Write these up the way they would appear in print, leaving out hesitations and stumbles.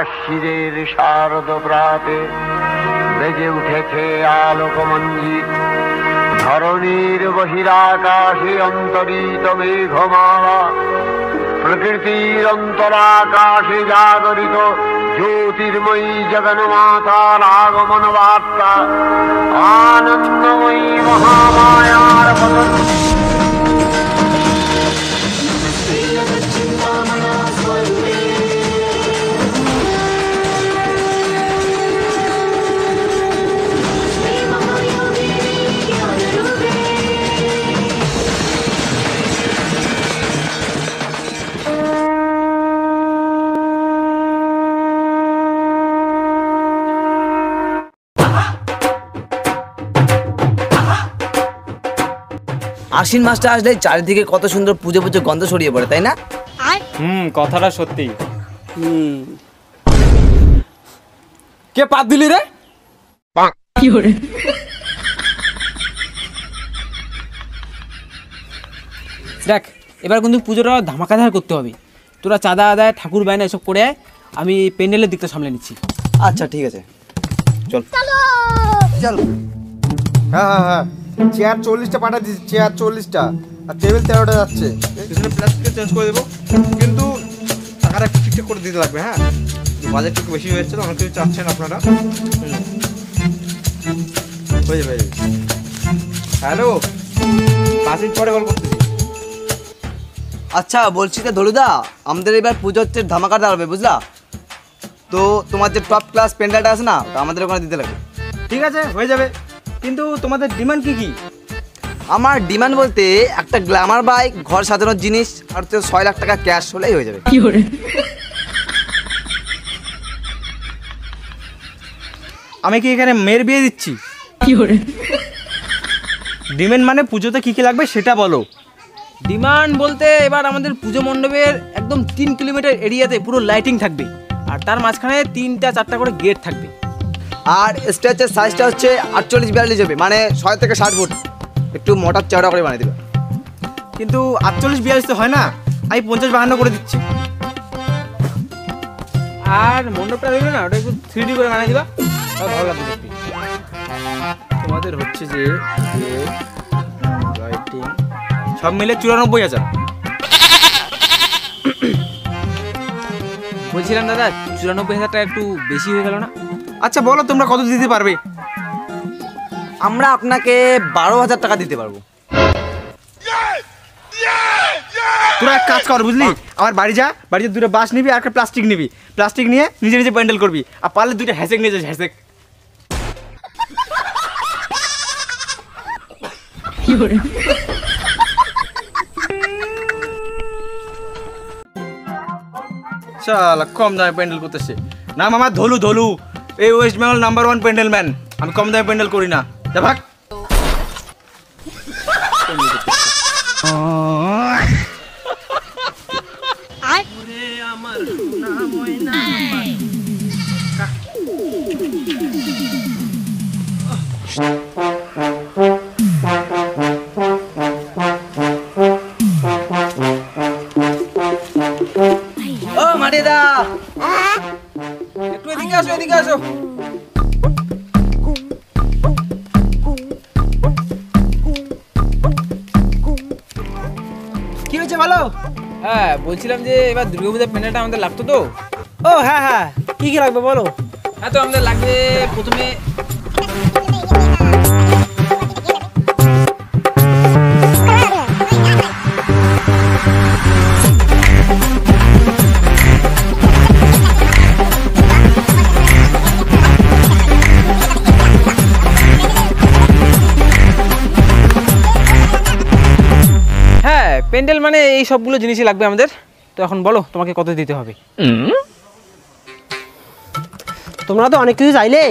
আশ্বিরের শারদ প্রাতে বেজে উঠেছে আলোকমঞ্জিত, ধরণীর বহিরাকাশে অন্তরিত মেঘমালা, প্রকৃতির অন্তরাকাশে জাগরিত জ্যোতির্ময়ী জগন্মাতার আগমন বার্তা, আনন্দময়ী মহামায়ার পতন। আশ্বিন মাসটা আসলে চারিদিকে কত সুন্দর পুজো পুজো গন্ধ ছড়িয়ে পড়ে, তাই না? কথাটা সত্যি। কে পাত দিলি রে? দেখ, এবার কিন্তু পুজোটা ধামাকাধার করতে হবে। তোরা চাঁদা আদায়, ঠাকুর বায়না এসব করে আমি প্যান্ডেলের দিকটা সামলে নিচ্ছি। আচ্ছা ঠিক আছে, চল চল। হ্যাঁ, চেয়ার 40টা পাঠা দিচ্ছি, চেয়ার 40টা, আর টেবিল 13টা যাচ্ছে। পিছনে প্লাস্টিক চেঞ্জ করে দেবো, কিন্তু টাকাটা একটু ঠিকঠাক করে দিতে লাগবে। হ্যাঁ, বাজেট একটু বেশি হয়ে যাচ্ছে তো, অনেক কিছু চাচ্ছেন আপনারা। হয়ে যাবে। হ্যালো, 5 মিনিট পরে কল করতেছি। আচ্ছা বলছি তো ধলুদা, আমাদের এবার পুজো হচ্ছে ধামাকাদার হবে, বুঝলা তো? তোমার যে টপ ক্লাস প্যান্ডেলটা আছে না, ওটা আমাদের ওখানে দিতে লাগবে। ঠিক আছে, হয়ে যাবে, কিন্তু তোমাদের ডিমান্ড কি কি? আমার ডিমান্ড বলতে একটা গ্ল্যামার বাইক, ঘর সাজানোর জিনিস, আর তো 6 লাখ টাকা ক্যাশ হলেই হয়ে যাবে। আমি কি এখানে মেয়ের বিয়ে দিচ্ছি? ডিমান্ড মানে পুজোতে কি কি লাগবে সেটা বলো। ডিমান্ড বলতে এবার আমাদের পুজো মণ্ডপের একদম 3 কিলোমিটার এরিয়াতে পুরো লাইটিং থাকবে, আর তার মাঝখানে 3-4টা করে গেট থাকবে। আর স্টেজের সাইজটা হচ্ছে 48-42 হবে, মানে 6 থেকে 60 ফুট, একটু মোটা চওড়া করে বানিয়ে দেবে। কিন্তু 48-42 তো হয় না, আমি 50-52 করে দিচ্ছি। আর মণ্ডপটা রইলো না, ওটা একটু 3D করে বানিয়ে দিবা, তাহলে ভালো লাগবে দেখতে। তোমাদের হচ্ছে যে লাইটিং সব মিলে 94,000। বলছিলাম দাদা, 94,000 টাকা একটু বেশি হয়ে গেল না? আচ্ছা বলো তোমরা কত দিতে পারবে? আমরা আপনাকে 12,000 টাকা দিতে পারবো। তোরা এক কাজ কর, বুঝলি, আমার বাড়ি যা, বাড়িতে 2টা বাঁশ নিবি আর একটা প্লাস্টিক নিবি, প্লাস্টিক নিয়ে নিজে নিজে প্যান্ডেল করবি, আর পারলে 2টা হ্যাসেক নিয়ে যাস, হ্যাসেক। শালা কম দামে প্যান্ডেল করতেছে। নাম আমার ধলু, ধলু, এই West Bengal number 1 pandal man. আমি কম দামে প্যান্ডেল করি না, যা ভাগ। ও মাটিদা, একটু এদিকে আসো, এদিকে আসো। কি হয়েছে ভালো? হ্যাঁ, বলছিলাম যে এবার দুর্গাপূজার প্যান্ডেলটা আমাদের লাগতো তো। ও হ্যাঁ, কি কি লাগবে বলো। হ্যাঁ, তো আমাদের লাগবে প্রথমে প্যান্ডেল মানে এই সবগুলো জিনিসই লাগবে আমাদের। তো এখন বলো তোমাকে কত দিতে হবে? তোমরা তো অনেক কিছু চাইলে,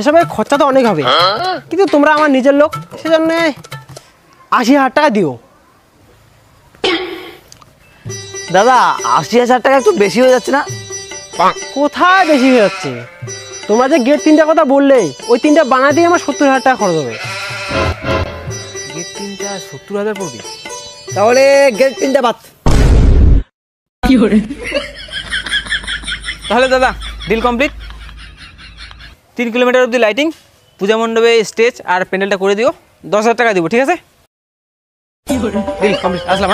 এসবের খরচা তো অনেক হবে, কিন্তু তোমরা আমার নিজের লোক, সেজন্য 80,000 টাকা দিও। দাদা 80,000 টাকা একটু বেশি হয়ে যাচ্ছে না? কোথায় বেশি হয়ে যাচ্ছে? তোমরা যে গেট 3টা কথা বললে, ওই 3টা বানাতেই আমার 70,000 টাকা খরচ হবে। গেট 3টা 70,000 পড়বে? তাহলে গেট 3টা বাদ। তাহলে দাদা ডিল কমপ্লিট। 3 কিলোমিটার অবধি লাইটিং, পূজা মণ্ডপে স্টেজ আর প্যান্ডেলটা করে দিও। 10,000 টাকা দিব, ঠিক আছে? ডিল কমপ্লিট, আসলাম।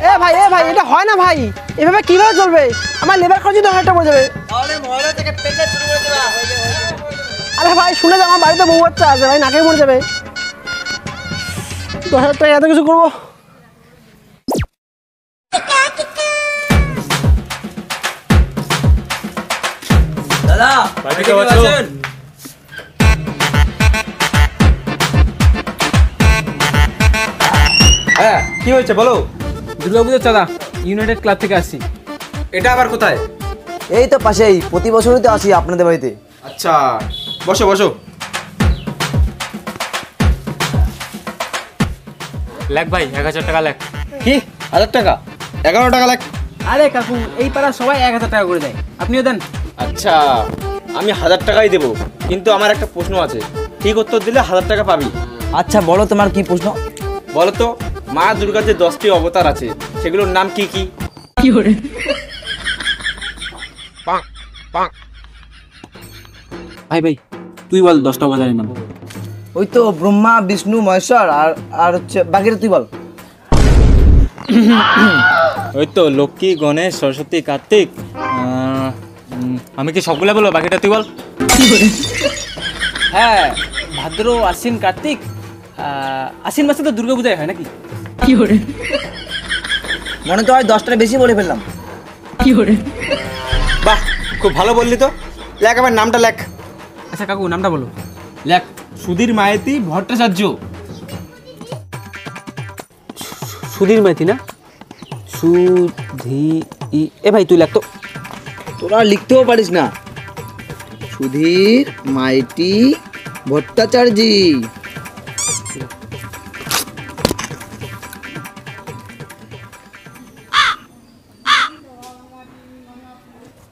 হ্যাঁ এ ভাই এটা হয় না ভাই, এভাবে কিভাবে চলবে? আমার লেবার খরচই 10,000 টাকা পড়ে যাবে। তাহলে মহল্লা থেকে প্যান্ডেল শুরু করে দেবা। আরে ভাই শুনে যাও, আমার বাড়িতে বউ বাচ্চা আছে ভাই, নাকে মরে যাবে। 10,000 টাকা এত কিছু করবো? দাদা হ্যাঁ কি হয়েছে বলো? দুর্গাপুজোর চাঁদা ইউনাইটেড ক্লাব থেকে আসছি। এটা আবার কোথায়? এই তো পাশেই, প্রতি বছরই তো আসি আপনাদের বাড়িতে। আচ্ছা বসো বসো। লেখ ভাই 1,000 টাকা লেখ। কি 1000 টাকা? 11 টাকা লাগ। আরে কাকু, এই পাড়া সবাই 1,000 টাকা করে দেয়, আপনিও দেন। আচ্ছা আমি 1000 টাকাই দেবো, কিন্তু আমার একটা প্রশ্ন আছে, ঠিক উত্তর দিলে 1000 টাকা পাবি। আচ্ছা বলো তোমার কি প্রশ্ন? বলো তো, মা দুর্গার যে 10টি অবতার আছে সেগুলোর নাম কি কি? ভাই তুই বল 10টা অবতারের নাম। ওই তো ব্রহ্মা বিষ্ণু মহেশ্বর আর আর হচ্ছে বাকিটা তুই বল। ওই তো লক্ষ্মী, গণেশ, সরস্বতী, কার্তিক। আমি কি সবগুলো বলবো? বাকিটা তুই বল। হ্যাঁ, ভাদ্র, আশ্বিন, কার্তিক। আশ্বিন মাসে তো দুর্গা পূজায় হয় নাকি? মনে তো হয় 10টার বেশি বলে ফেললাম। বাহ খুব ভালো বললি তো, লেখ আমার নামটা লেখ। আচ্ছা কাকু নামটা বলো। লেখ সুধীর মাইতি ভট্টাচার্য। সুধীর মাইতি না? এ ভাই তুই লেখ তো। তোরা লিখতেও পারিস না। সুধীর মাইতি ভট্টাচার্য।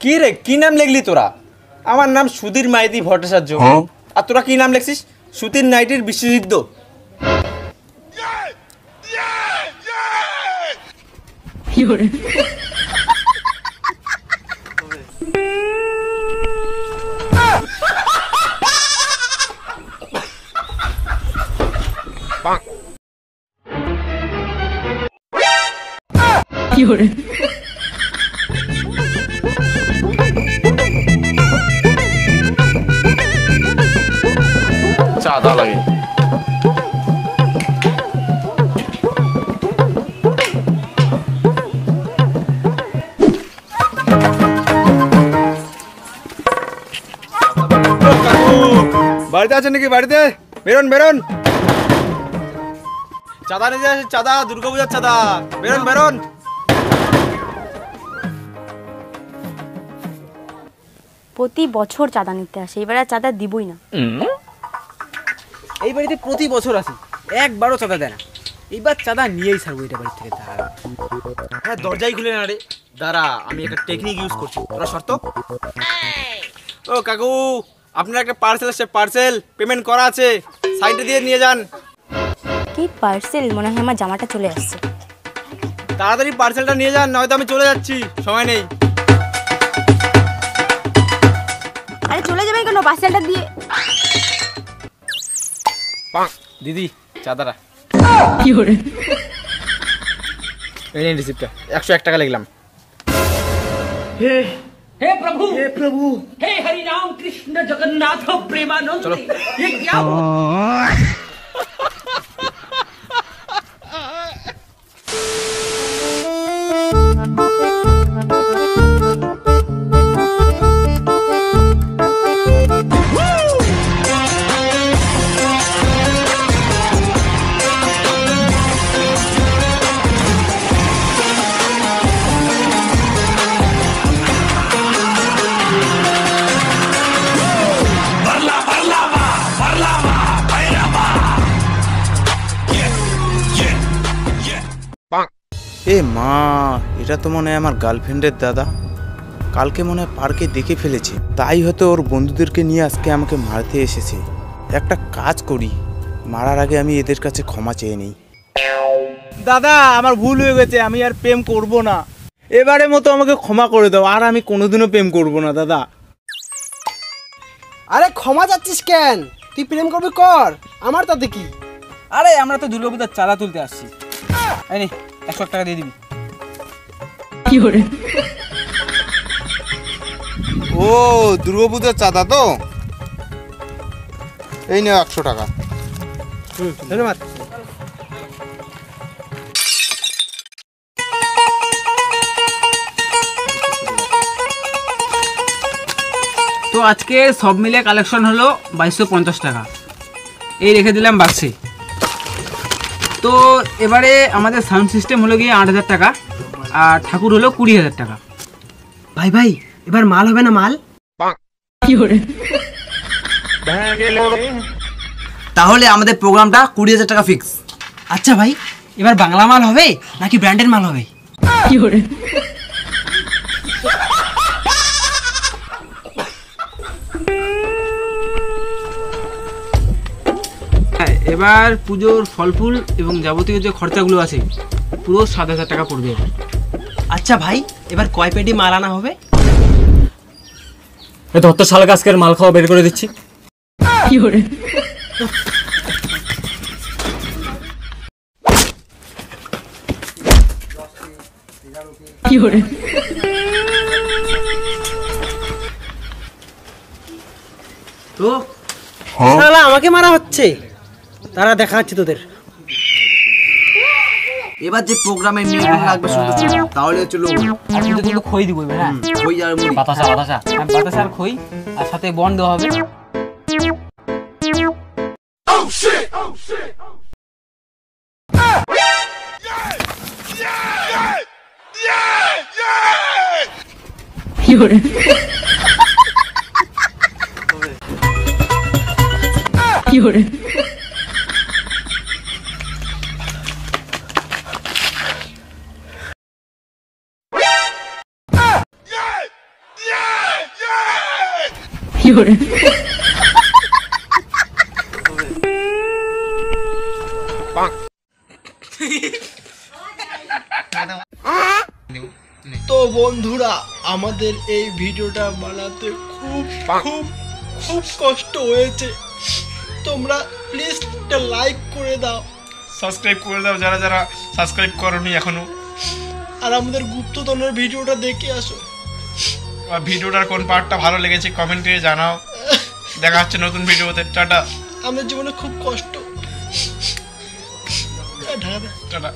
কি রে, কি নাম লিখলি তোরা? আমার নাম সুধীর মাইতি ভট্টাচার্য, আর তোরা কি নাম লিখছিস? সুধীর নাইটির বিশ্বযুদ্ধ। চাঁদা লাগে। বাড়িতে আছেন নাকি? বাড়িতে বেরোন বেরোন, চাঁদা নিয়ে আসে, চাঁদা, দুর্গা পূজার চাঁদা, বেরোন বেরোন। প্রতি বছর চাঁদা নিতে আসে, এবার আর চাঁদা দিবই না। এই বাড়িতে প্রতি বছর আসি, একবারও চাঁদা দেয় না। এইবার চাঁদা নিয়েই ছাড়বো এটা বাড়ি থেকে। হ্যাঁ দরজাই খুলে না রে, দাঁড়া আমি একটা টেকনিক ইউজ করছি, তোরা শর্ত। ও কাকু, আপনার একটা পার্সেল আসছে, পার্সেল পেমেন্ট করা আছে, সাইডে দিয়ে নিয়ে যান। কি পার্সেল? মনে হয় আমার জামাটা চলে আসছে। তাড়াতাড়ি পার্সেলটা নিয়ে যান, নয়তো আমি চলে যাচ্ছি, সময় নেই। আরে চলে যাবেন কেন? পার্সেলটা দিয়ে। দিদি চাঁদাটা এই নিন রিসিপ্টটা, 101 টাকা লিখলাম। हे प्रभु हे हरि राम कृष्ण जगन्नाथ प्रेमानंद, ये क्या हुआ? এ মা, এটা তো মনে হয় আমার গার্লফ্রেন্ডের দাদা। কালকে মনে হয় পার্কে দেখে ফেলেছে, তাই হয়তো ওর বন্ধুদেরকে নিয়ে আজকে আমাকে মারতে এসেছে। একটা কাজ করি, মারার আগে আমি এদের কাছে ক্ষমা চেয়ে নিই। দাদা, আমার ভুল হয়ে গেছে, আমি আর প্রেম করব না। এবারে মতো আমাকে ক্ষমা করে দাও, আর আমি কোনোদিনও প্রেম করব না দাদা। আরে ক্ষমা চাচ্ছিস কেন? তুই প্রেম করবি কর, আমার তাতে কি? আরে আমরা তো দুর্গাপূজার চাঁদা তুলতে আসছি। এই নে 100 টাকা দিয়ে দিবি। ও, দুর্গাপূজার চাঁদা তো? এই নাও 100 টাকা। ধন্যবাদ। তো আজকে সব মিলে কালেকশন হলো 2250 টাকা। এই রেখে দিলাম বাক্সে। তো এবারে আমাদের সাউন্ড সিস্টেম হলো গিয়ে 8000 টাকা, আর ঠাকুর হলো 20000 টাকা। ভাই ভাই, এবার মাল হবে না মাল? তাহলে আমাদের প্রোগ্রামটা 20,000 টাকা ফিক্স। আচ্ছা ভাই, এবার বাংলা মাল হবে নাকি ব্র্যান্ডের মাল হবে? হ্যাঁ, এবার পুজোর ফল ফুল এবং যাবতীয় যে খরচাগুলো আছে পুরো 7000 টাকা পড়বে। আচ্ছা ভাই, এবার কয় পেটি মাল আনা হবে? এই ধর তো শালা আজকের মাল খাওয়া বের করে দিচ্ছি। তো শালা আমাকে মারা হচ্ছে, তারা দেখা হচ্ছে তোদের। এবার যে প্রোগ্রামের নিয়ম লাগবে শুধু তাহলে হচ্ছে লোক আর কিন্তু খই দিব এবার। হ্যাঁ, ওই আর মুড়ি। বাতাসা বাতাসা। বাতাসা আর খই, আর সাথে বন দেওয়া হবে। তো বন্ধুরা, আমাদের এই ভিডিওটা বানাতে খুব খুব খুব কষ্ট হয়েছে। তোমরা প্লিজ একটা লাইক করে দাও, সাবস্ক্রাইব করে দাও যারা যারা সাবস্ক্রাইব করোনি এখনো। আর আমাদের গুপ্তধনের ভিডিওটা দেখে আসো। আর ভিডিওটার কোন পার্টটা ভালো লেগেছে কমেন্টে জানাও। দেখা হচ্ছে নতুন ভিডিওতে। টাটা। আমাদের জীবনে খুব কষ্ট। টাটা।